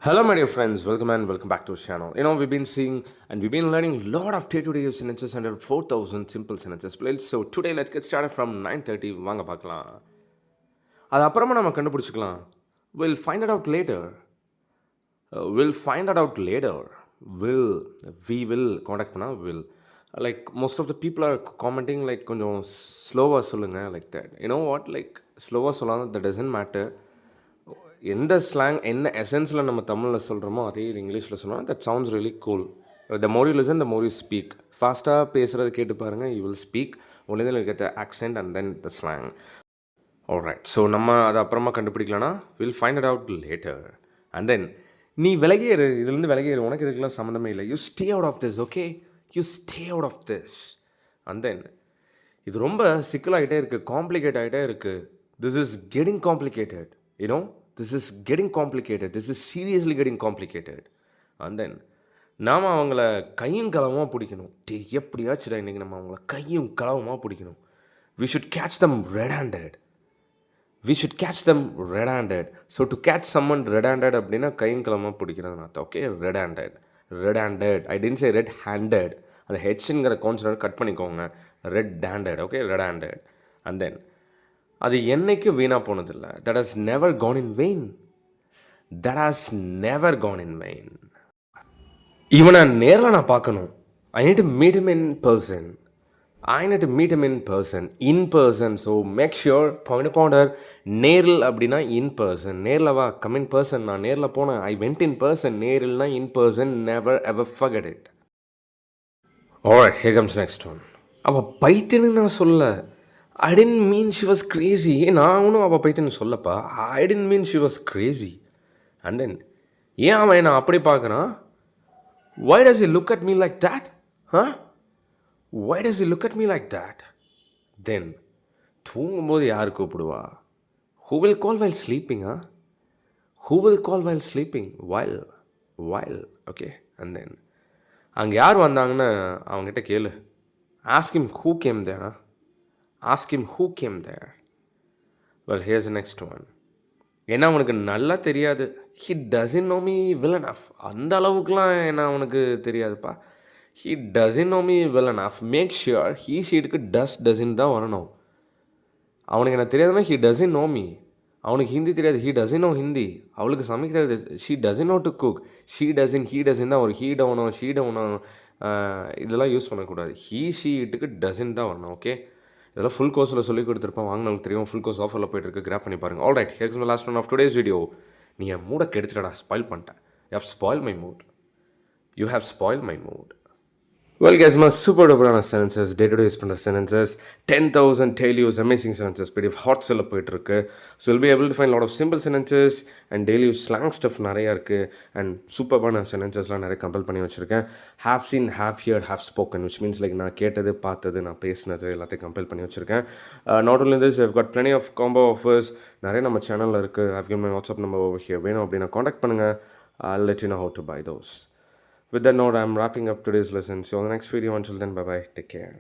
Hello, my dear friends. Welcome and welcome back to our channel. We've been seeing and we've been learning a lot of day-to-day sentences under 4,000 simple sentences. So today, let's get started from 9:30. வாங்க பார்க்கலாம். அது அப்புறமா நம்ம கண்டுபிடிச்சிக்கலாம். We'll find it out later. We'll find it out later. We will contact பண்ணா will. Like most of the people are commenting like கொஞ்சம் ஸ்லோவாக சொல்லுங்க like that. You know what? Like ஸ்லோவாக சொல்லலாம், that doesn't matter. எந்த slang என்ன எசன்ஸில் நம்ம தமிழில் சொல்கிறோமோ அதே இது இங்கிலீஷில் சொன்னால் that sounds really cool. The more you listen the more you speak. ஃபாஸ்ட்டாக பேசுகிறது கேட்டு பாருங்கள், you will speak only then you get the accent and then the slang. Alright, so நம்ம அதை அப்புறமா கண்டுபிடிக்கலன்னா will find it out later. And then நீ விலகேறு, இதுலேருந்து விலகேறு, உனக்கு இதுக்கெல்லாம் சம்மந்தமே இல்லை. You stay out of this, okay, you stay out of this. And then இது ரொம்ப சிக்கலாகிட்டே இருக்குது, காம்ப்ளிகேட் ஆகிட்டே இருக்குது. This is getting complicated, you know. This is getting complicated. This is seriously getting complicated. And then நாம் அவங்கள கையும் களவுமாக பிடிக்கணும். எப்படியாச்சுடா இன்றைக்கி நம்ம அவங்கள கையும் களவுமாக பிடிக்கணும். We should catch them red-handed. We should catch them red-handed. So to catch someone red-handed அப்படின்னா கையும் களவுமாக பிடிக்கிறதுன்னு அர்த்தம். Okay, red-handed. Red-handed. I didn't say red-handed. அந்த ஹெச்ங்கிற கான்சனன்ட் கட் பண்ணிக்கோங்க. Red-handed. Okay, red-handed. And then அது என்னைக்கும் வீணாக போனதில்லை. That has never gone in vain. That has never gone in vain. இவனை நேரில் நான் பார்க்கணும். I need to meet him in person. I need to meet him in person. In person. So make sure pointer நேரில் அப்படின்னா in person. நேரில் வா, come in person. நான் நேரில் போனேன், ஐ வெண்ட் இன் பர்சன். நேரில்னா in person. Never ever forget it. Alright, here comes next one. அவள் பைத்தியன்னு நான் சொல்ல. I didn't mean she was crazy. நான் ஒன்றும் அவள் பைத்தியன்னு சொல்லப்பா. I didn't mean she was crazy. And then ஏன் அவன் என்னை அப்படி பார்க்குறான்? Why does he look at me like that? Huh? Why does he look at me like that? Then தூங்கும்போது யார் கூப்பிடுவா? Who will call while sleeping? Who will call while sleeping? While. Okay. And then அங்கே யார் வந்தாங்கன்னு அவங்ககிட்ட கேளு. Ask him who came there. Ask him who came there. Well, here's the next one. ஏன்னா அவனுக்கு நல்லா தெரியாது. He doesn't know me well enough. அந்த அளவுக்குலாம் என்ன அவனுக்கு தெரியாதுப்பா. He doesn't know me well enough. Make sure he ஷீட்டுக்கு doesn't தான் வரணும். அவனுக்கு என்ன தெரியாதுன்னா he doesn't know me. அவனுக்கு ஹிந்தி தெரியாது, he doesn't know ஹிந்தி. அவளுக்கு சமைக்க தெரியாது, she doesn't know to cook. he doesn't தான் ஒரு he don't இதெல்லாம் யூஸ் பண்ணக்கூடாது. he ஷீட்டுக்கு doesn't தான் வரணும். ஓகே, இதெல்லாம் ஃபுல் கோர்ஸில் சொல்லி கொடுத்துருப்பேன். வாங்கினவங்களுக்கு தெரியும். ஃபுல் கோர்ஸ் ஆஃபரில் போய்ட்டு கிராப் பண்ணி பாருங்கள். Alright, here's my last one of today's video. நீ என் மூடை கெடுத்துட்டடா, ஸ்பாயில் பண்ணிட்டேன். You have spoil my mood. You have spoil my mood. Well guys, my super duper sentences, day-to-day use பண்ணுற sentences, 10,000 daily use amazing sentences பெரிய hot செல்ல போயிட்டுருக்கு. So will be able to find lot of simple sentences and daily use slang stuff நிறையா இருக்குது. And சூப்பரான சென்டென்சஸ்லாம் நிறைய கம்பல் பண்ணி வச்சுருக்கேன். Have scene, have heard, have spoken, which means like நான் கேட்டது, பார்த்தது, நான் பேசினது எல்லாத்தையும் கம்பல் பண்ணி வச்சுருக்கேன். Not only this, we've got plenty of combo offers நிறைய நம்ம சேனலில் இருக்குது. I've given my WhatsApp number over here. வேணும் அப்படின்னா காண்டாக்ட் பண்ணுங்கள். I'll let you know how to buy those. With that note, I'm wrapping up today's lesson. See you on the next video. Until then, bye-bye. Take care.